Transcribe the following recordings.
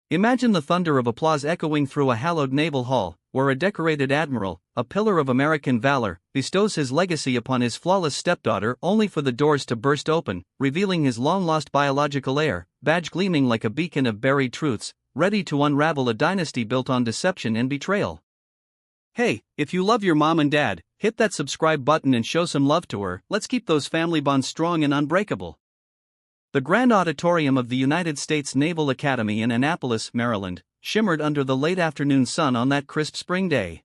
Imagine the thunder of applause echoing through a hallowed naval hall, where a decorated admiral, a pillar of American valor, bestows his legacy upon his flawless stepdaughter only for the doors to burst open, revealing his long-lost biological heir, badge gleaming like a beacon of buried truths, ready to unravel a dynasty built on deception and betrayal. Hey, if you love your mom and dad, hit that subscribe button and show some love to her. Let's keep those family bonds strong and unbreakable. The grand auditorium of the United States Naval Academy in Annapolis, Maryland, shimmered under the late afternoon sun on that crisp spring day.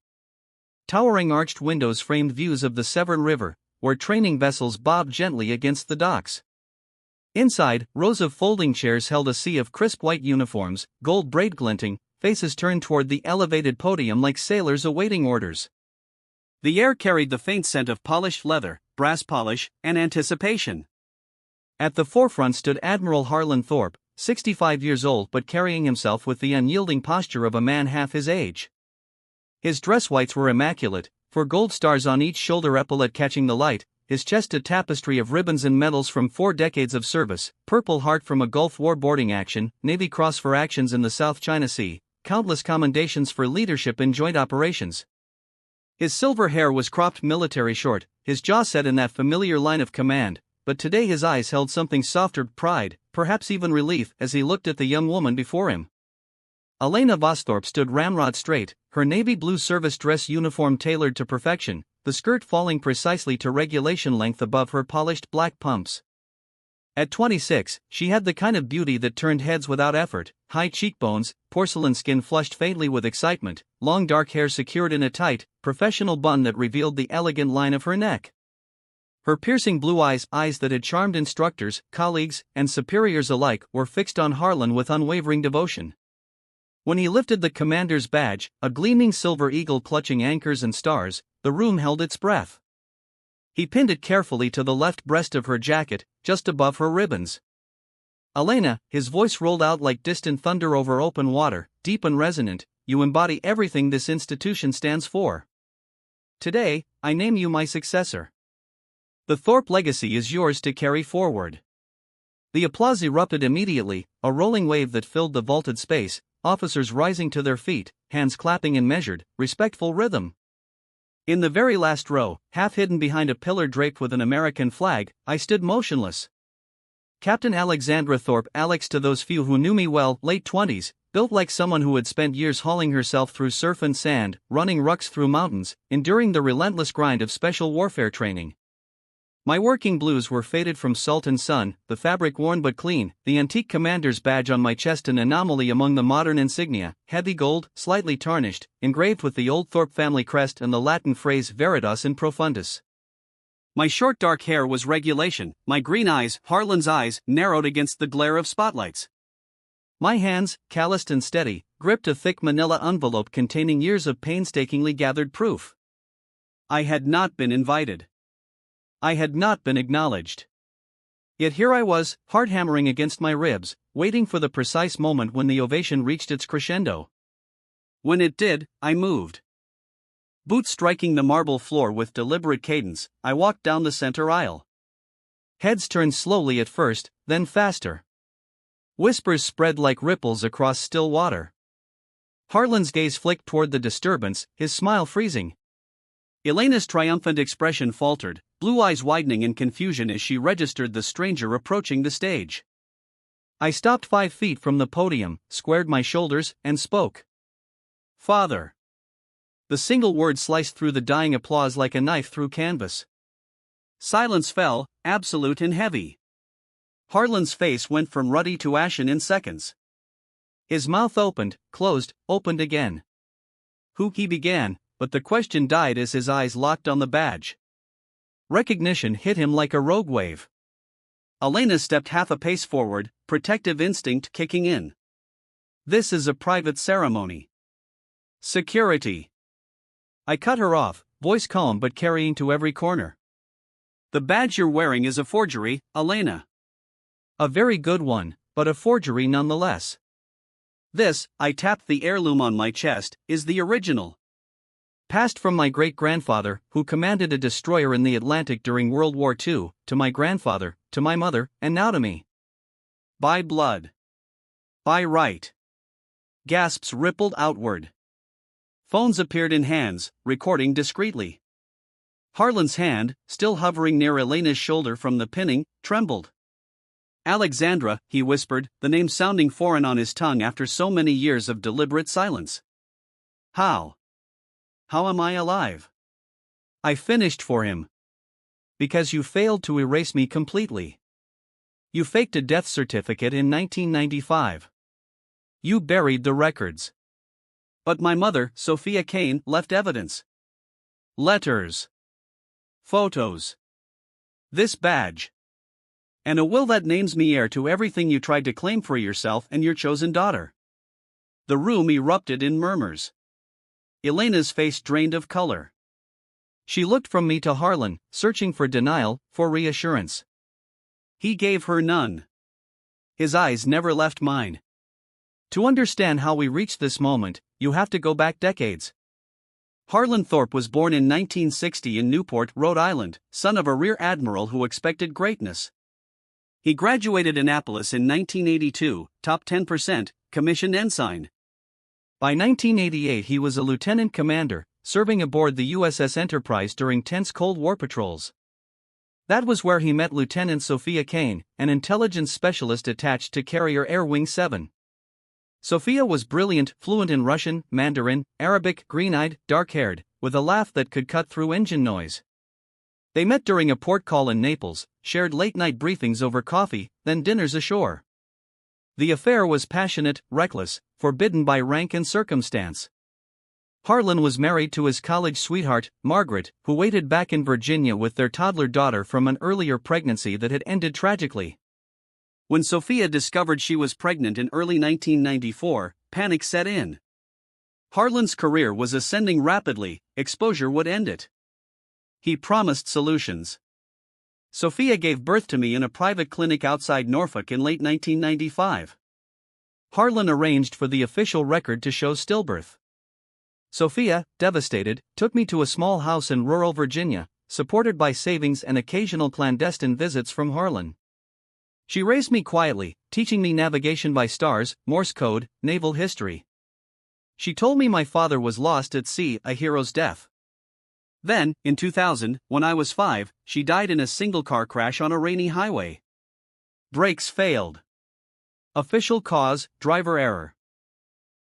Towering arched windows framed views of the Severn River, where training vessels bobbed gently against the docks. Inside, rows of folding chairs held a sea of crisp white uniforms, gold braid glinting, faces turned toward the elevated podium like sailors awaiting orders. The air carried the faint scent of polished leather, brass polish, and anticipation. At the forefront stood Admiral Harlan Thorpe, 65 years old but carrying himself with the unyielding posture of a man half his age. His dress whites were immaculate, for gold stars on each shoulder epaulet catching the light, his chest a tapestry of ribbons and medals from 4 decades of service, Purple Heart from a Gulf War boarding action, Navy Cross for actions in the South China Sea, countless commendations for leadership in joint operations. His silver hair was cropped military short, his jaw set in that familiar line of command, but today his eyes held something softer, pride, perhaps even relief, as he looked at the young woman before him. Elena Thorpe stood ramrod straight, her navy blue service dress uniform tailored to perfection, the skirt falling precisely to regulation length above her polished black pumps. At 26, she had the kind of beauty that turned heads without effort, high cheekbones, porcelain skin flushed faintly with excitement, long dark hair secured in a tight, professional bun that revealed the elegant line of her neck. Her piercing blue eyes that had charmed instructors, colleagues, and superiors alike, were fixed on Harlan with unwavering devotion. When he lifted the commander's badge, a gleaming silver eagle clutching anchors and stars, the room held its breath. He pinned it carefully to the left breast of her jacket, just above her ribbons. "Elena," his voice rolled out like distant thunder over open water, deep and resonant, "you embody everything this institution stands for. Today, I name you my successor. The Thorpe legacy is yours to carry forward." The applause erupted immediately, a rolling wave that filled the vaulted space, officers rising to their feet, hands clapping in measured, respectful rhythm. In the very last row, half hidden behind a pillar draped with an American flag, I stood motionless. Captain Alexandra Thorpe, Alex to those few who knew me well, late 20s, built like someone who had spent years hauling herself through surf and sand, running rucks through mountains, enduring the relentless grind of special warfare training. My working blues were faded from salt and sun, the fabric worn but clean, the antique commander's badge on my chest an anomaly among the modern insignia, heavy gold, slightly tarnished, engraved with the old Thorpe family crest and the Latin phrase Veritas in Profundis. My short dark hair was regulation, my green eyes, Harlan's eyes, narrowed against the glare of spotlights. My hands, calloused and steady, gripped a thick manila envelope containing years of painstakingly gathered proof. I had not been invited. I had not been acknowledged. Yet here I was, heart hammering against my ribs, waiting for the precise moment when the ovation reached its crescendo. When it did, I moved. Boots striking the marble floor with deliberate cadence, I walked down the center aisle. Heads turned slowly at first, then faster. Whispers spread like ripples across still water. Harlan's gaze flicked toward the disturbance, his smile freezing. Elena's triumphant expression faltered, blue eyes widening in confusion as she registered the stranger approaching the stage. I stopped 5 feet from the podium, squared my shoulders, and spoke. "Father." The single word sliced through the dying applause like a knife through canvas. Silence fell, absolute and heavy. Harlan's face went from ruddy to ashen in seconds. His mouth opened, closed, opened again. He began, but the question died as his eyes locked on the badge. Recognition hit him like a rogue wave. Elena stepped half a pace forward, protective instinct kicking in. "This is a private ceremony. Security." I cut her off, voice calm but carrying to every corner. "The badge you're wearing is a forgery, Elena." "A very good one, but a forgery nonetheless. This," I tapped the heirloom on my chest, "is the original. Passed from my great-grandfather, who commanded a destroyer in the Atlantic during World War II, to my grandfather, to my mother, and now to me. By blood. By right. Gasps rippled outward. Phones appeared in hands, recording discreetly. Harlan's hand, still hovering near Elena's shoulder from the pinning, trembled. Alexandra, he whispered, the name sounding foreign on his tongue after so many years of deliberate silence. How am I alive? I finished for him. Because you failed to erase me completely. You faked a death certificate in 1995. You buried the records. But my mother, Sophia Kane, left evidence. Letters. Photos. This badge. And a will that names me heir to everything you tried to claim for yourself and your chosen daughter. The room erupted in murmurs. Elena's face drained of color. She looked from me to Harlan, searching for denial, for reassurance. He gave her none. His eyes never left mine. To understand how we reached this moment, you have to go back decades. Harlan Thorpe was born in 1960 in Newport, Rhode Island, son of a rear admiral who expected greatness. He graduated Annapolis in 1982, top 10%, commissioned ensign. By 1988 he was a lieutenant commander, serving aboard the USS Enterprise during tense Cold War patrols. That was where he met Lieutenant Sophia Kane, an intelligence specialist attached to Carrier Air Wing 7. Sophia was brilliant, fluent in Russian, Mandarin, Arabic, green-eyed, dark-haired, with a laugh that could cut through engine noise. They met during a port call in Naples, shared late-night briefings over coffee, then dinners ashore. The affair was passionate, reckless, forbidden by rank and circumstance. Harlan was married to his college sweetheart, Margaret, who waited back in Virginia with their toddler daughter from an earlier pregnancy that had ended tragically. When Sophia discovered she was pregnant in early 1994, panic set in. Harlan's career was ascending rapidly, exposure would end it. He promised solutions. Sophia gave birth to me in a private clinic outside Norfolk in late 1995. Harlan arranged for the official record to show stillbirth. Sophia, devastated, took me to a small house in rural Virginia, supported by savings and occasional clandestine visits from Harlan. She raised me quietly, teaching me navigation by stars, Morse code, naval history. She told me my father was lost at sea, a hero's death. Then, in 2000, when I was 5, she died in a single-car crash on a rainy highway. Brakes failed. Official cause, driver error.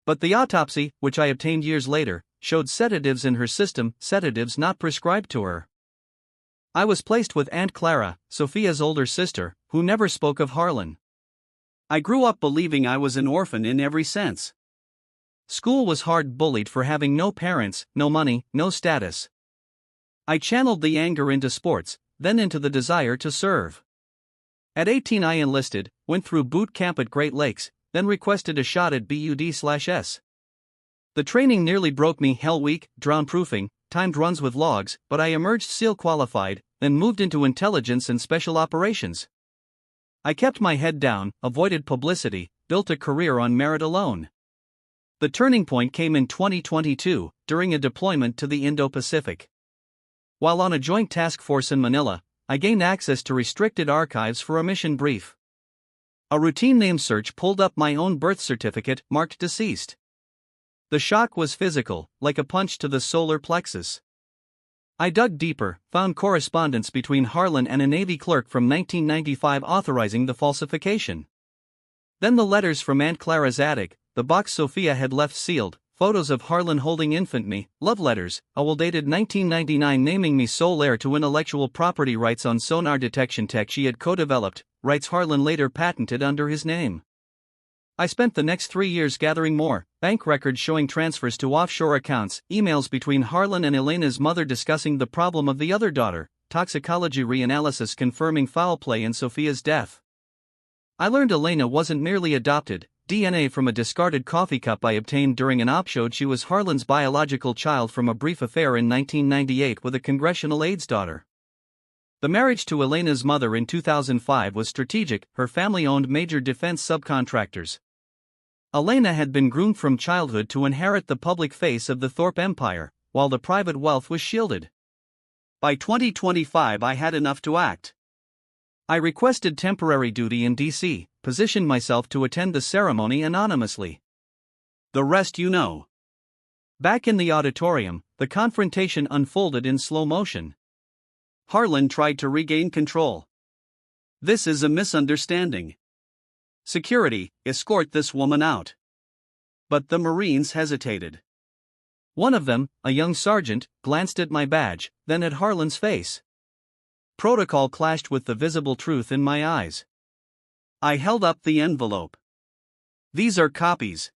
But the autopsy, which I obtained years later, showed sedatives in her system, sedatives not prescribed to her. I was placed with Aunt Clara, Sophia's older sister, who never spoke of Harlan. I grew up believing I was an orphan in every sense. School was hard, bullied for having no parents, no money, no status. I channeled the anger into sports, then into the desire to serve. At 18 I enlisted, went through boot camp at Great Lakes, then requested a shot at BUD/S. The training nearly broke me. Hell Week, drown-proofing, timed runs with logs, but I emerged SEAL qualified, then moved into intelligence and special operations. I kept my head down, avoided publicity, built a career on merit alone. The turning point came in 2022, during a deployment to the Indo-Pacific. While on a joint task force in Manila, I gained access to restricted archives for a mission brief. A routine name search pulled up my own birth certificate, marked deceased. The shock was physical, like a punch to the solar plexus. I dug deeper, found correspondence between Harlan and a Navy clerk from 1995 authorizing the falsification. Then the letters from Aunt Clara's attic, the box Sophia had left sealed, photos of Harlan holding infant me, love letters, a will dated 1999 naming me sole heir to intellectual property rights on sonar detection tech she had co-developed, rights Harlan later patented under his name. I spent the next 3 years gathering more, bank records showing transfers to offshore accounts, emails between Harlan and Elena's mother discussing the problem of the other daughter, toxicology reanalysis confirming foul play in Sophia's death. I learned Elena wasn't merely adopted. DNA from a discarded coffee cup I obtained during an op showed she was Harlan's biological child from a brief affair in 1998 with a congressional aide's daughter. The marriage to Elena's mother in 2005 was strategic. Her family owned major defense subcontractors. Elena had been groomed from childhood to inherit the public face of the Thorpe empire, while the private wealth was shielded. By 2025 I had enough to act. I requested temporary duty in D.C., positioned myself to attend the ceremony anonymously. The rest you know. Back in the auditorium, the confrontation unfolded in slow motion. Harlan tried to regain control. This is a misunderstanding. Security, escort this woman out. But the Marines hesitated. One of them, a young sergeant, glanced at my badge, then at Harlan's face. Protocol clashed with the visible truth in my eyes. I held up the envelope. These are copies.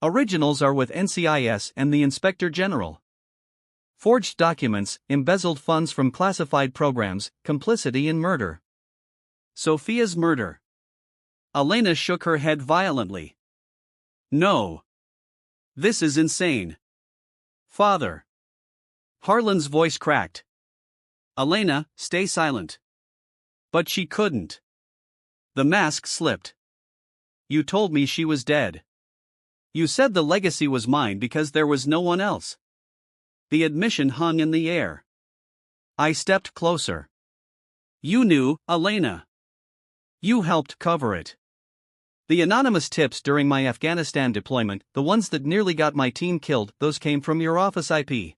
Originals are with NCIS and the Inspector General. Forged documents, embezzled funds from classified programs, complicity in murder. Sophia's murder. Elena shook her head violently. No. This is insane. Father. Harlan's voice cracked. Elena, stay silent. But she couldn't. The mask slipped. You told me she was dead. You said the legacy was mine because there was no one else. The admission hung in the air. I stepped closer. You knew, Elena. You helped cover it. The anonymous tips during my Afghanistan deployment, the ones that nearly got my team killed, those came from your office IP.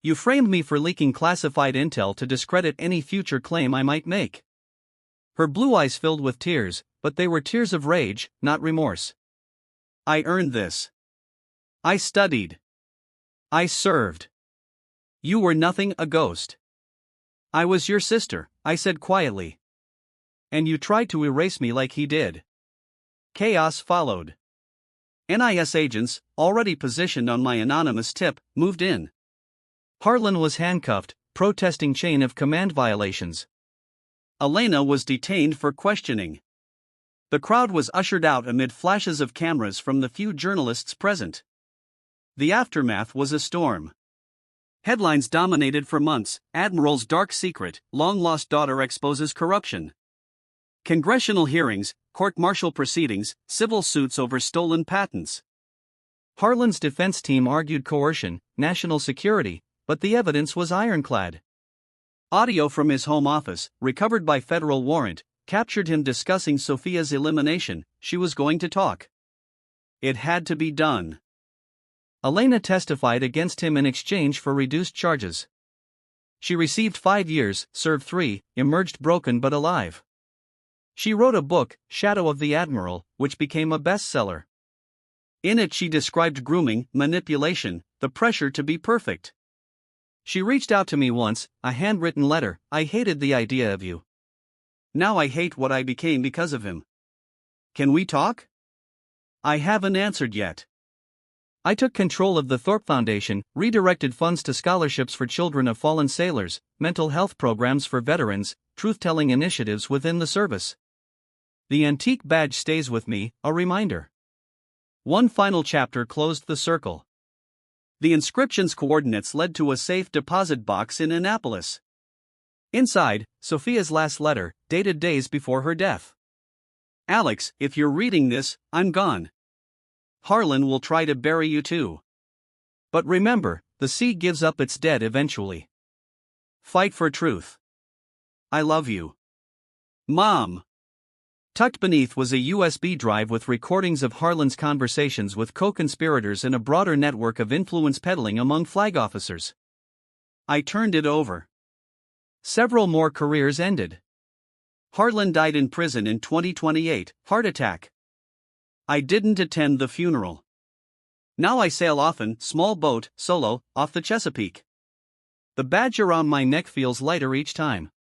You framed me for leaking classified intel to discredit any future claim I might make. Her blue eyes filled with tears, but they were tears of rage, not remorse. I earned this. I studied. I served. You were nothing, a ghost. I was your sister, I said quietly. And you tried to erase me like he did. Chaos followed. NIS agents, already positioned on my anonymous tip, moved in. Harlan was handcuffed, protesting chain of command violations. Elena was detained for questioning. The crowd was ushered out amid flashes of cameras from the few journalists present. The aftermath was a storm. Headlines dominated for months: Admiral's dark secret, long-lost daughter exposes corruption. Congressional hearings, court-martial proceedings, civil suits over stolen patents. Harlan's defense team argued coercion, national security, but the evidence was ironclad. Audio from his home office, recovered by federal warrant, captured him discussing Sophia's elimination. She was going to talk. It had to be done. Elena testified against him in exchange for reduced charges. She received 5 years, served 3, emerged broken but alive. She wrote a book, Shadow of the Admiral, which became a bestseller. In it she described grooming, manipulation, the pressure to be perfect. She reached out to me once, a handwritten letter: I hated the idea of you. Now I hate what I became because of him. Can we talk? I haven't answered yet. I took control of the Thorpe Foundation, redirected funds to scholarships for children of fallen sailors, mental health programs for veterans, truth-telling initiatives within the service. The antique badge stays with me, a reminder. One final chapter closed the circle. The inscription's coordinates led to a safe deposit box in Annapolis. Inside, Sophia's last letter, dated days before her death. Alex, if you're reading this, I'm gone. Harlan will try to bury you too. But remember, the sea gives up its dead eventually. Fight for truth. I love you. Mom. Tucked beneath was a USB drive with recordings of Harlan's conversations with co-conspirators in a broader network of influence peddling among flag officers. I turned it over. Several more careers ended. Harlan died in prison in 2028, heart attack. I didn't attend the funeral. Now I sail often, small boat, solo, off the Chesapeake. The badge around my neck feels lighter each time.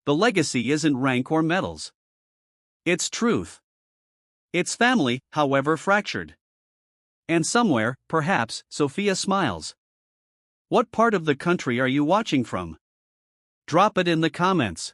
The legacy isn't rank or medals. It's truth. It's family, however fractured. And somewhere, perhaps, Sophia smiles. What part of the country are you watching from? Drop it in the comments.